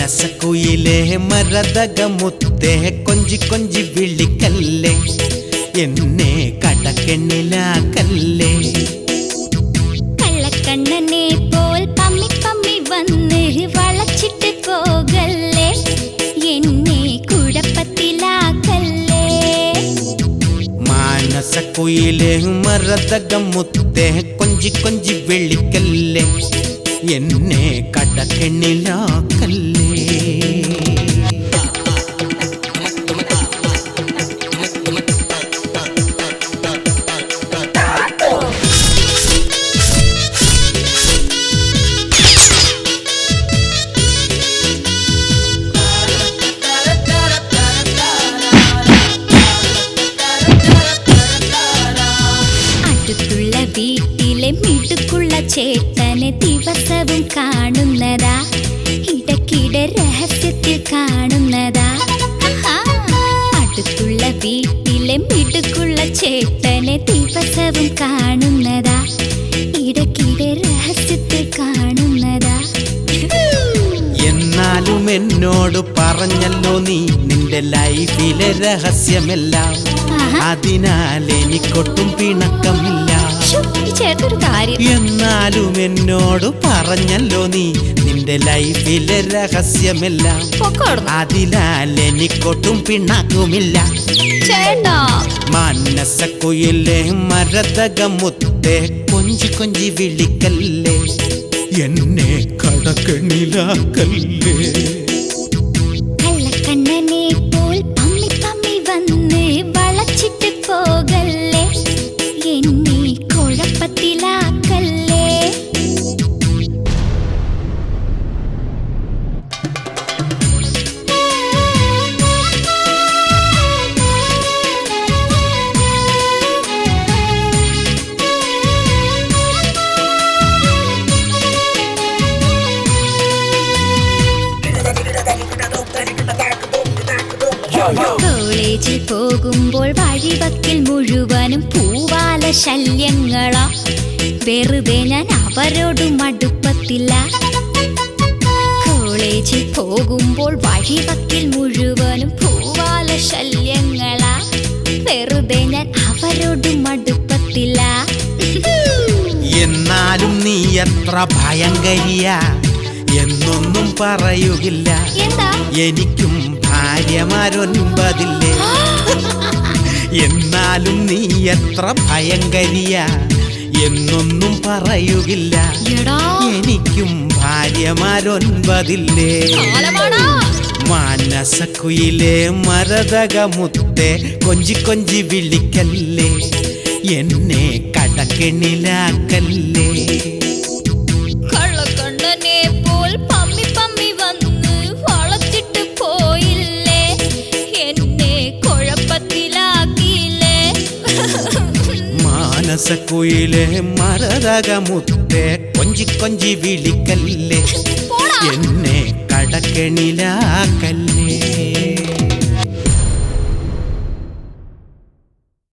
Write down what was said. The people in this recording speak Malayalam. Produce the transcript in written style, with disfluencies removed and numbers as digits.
മനസ്സക്കുയിലേ മരതകമുത്തേ കൊഞ്ചി കൊഞ്ചി വിളിക്കല്ലേ എന്നെ കടക്കെണ്ണിലാക്കല്ലേ. കള്ളക്കണ്ണനെ പോൽ പമ്മി പമ്മി വന്ന് വളച്ചിട്ട് പോകല്ലേ എന്നെ കുഴപ്പത്തിലാക്കല്ലേ. മനസ്സക്കുയിലേ മരതകമുത്തേ കൊഞ്ചി കൊഞ്ചി വിളിക്കല്ലേ എന്നെ കടക്കെണ്ണിലാക്കല്ലേ. അടുത്തുള്ള വീട്ടിലെ മിടുക്കുള്ള ചേട്ടനെ ദിവസവും കാണുന്നതാ, ഇടയ്ക്കിടെ രഹസ്യത്തിൽ കാണുന്നതാ. അടുത്തുള്ള വീട്ടിലെ മിടുക്കുള്ള ചേട്ടനെ ദിവസവും കാണുന്നതാ, ഇടയ്ക്കിടെ രഹസ്യത്തിൽ കാണുന്നതാ. എന്നാലും എന്നോട് പറഞ്ഞല്ലോ നീ നിന്റെ ലൈഫിലെ രഹസ്യമെല്ലാം, അതിനാൽ എനിക്കൊട്ടും പിണക്കമില്ല. എന്നാലും എന്നോട് പറഞ്ഞല്ലോ നീ നിന്റെ ലൈഫിലെ രഹസ്യമെല്ലാം, അതിനാൽ എനിക്കൊട്ടും പിണക്കുമില്ല. മനസ്സക്കുയിലേ മരതകമുത്തേ കൊഞ്ചി കൊഞ്ചി വിളിക്കല്ലേ എന്നെ കടക്കെണ്ണിലാക്കല്ലേ. കള്ളക്കണ്ണനെ പോൽ പമ്മി പമ്മി വന്ന് വളച്ചിട്ട് പോകല്ലേ എന്നെ കുഴപ്പത്തിലാക്കല്ലേ. കോളേജിൽ പോകുമ്പോൾ വഴിവക്കിൽ മുഴുവനും പൂവാല ശല്യങ്ങളാ, വെറുതെ ഞാൻ അവരോടും അടുപ്പത്തില്ല. കോളേജിൽ പോകുമ്പോൾ വഴിവക്കിൽ മുഴുവനും പൂവാല ശല്യങ്ങളാ, വെറുതെ ഞാൻ അവരോടും അടുപ്പത്തില്ല. എന്നാലും നീ എത്ര ഭയങ്കരിയാ എന്നൊന്നും പറയുകില്ല. എനിക്കും ഭാര്യമാരൊൻപതില്ലേ. എന്നാലും നീ എത്ര ഭയങ്കരിയാ എന്നൊന്നും പറയുകില്ല. എനിക്കും ഭാര്യമാരൊൻപതില്ലേ. മനസ്സക്കുയിലേ മരതകമുത്തേ കൊഞ്ചി കൊഞ്ചി വിളിക്കല്ലേ എന്നെ കടക്കെണ്ണിലാക്കല്ലേ. കള്ളക്കണ്ണനെ പോൽ പമ്മി പമ്മി വന്ന് വളച്ചിട്ട് പോയില്ലേ എന്നെ കുഴപ്പത്തിലാക്കിയില്ലേ. മനസ്സക്കുയിലേ മരതകമുത്തേ കൊഞ്ചി കൊഞ്ചി വിളിക്കല്ലേ എന്നെ കടക്കെണ്ണിലാക്കല്ലേ.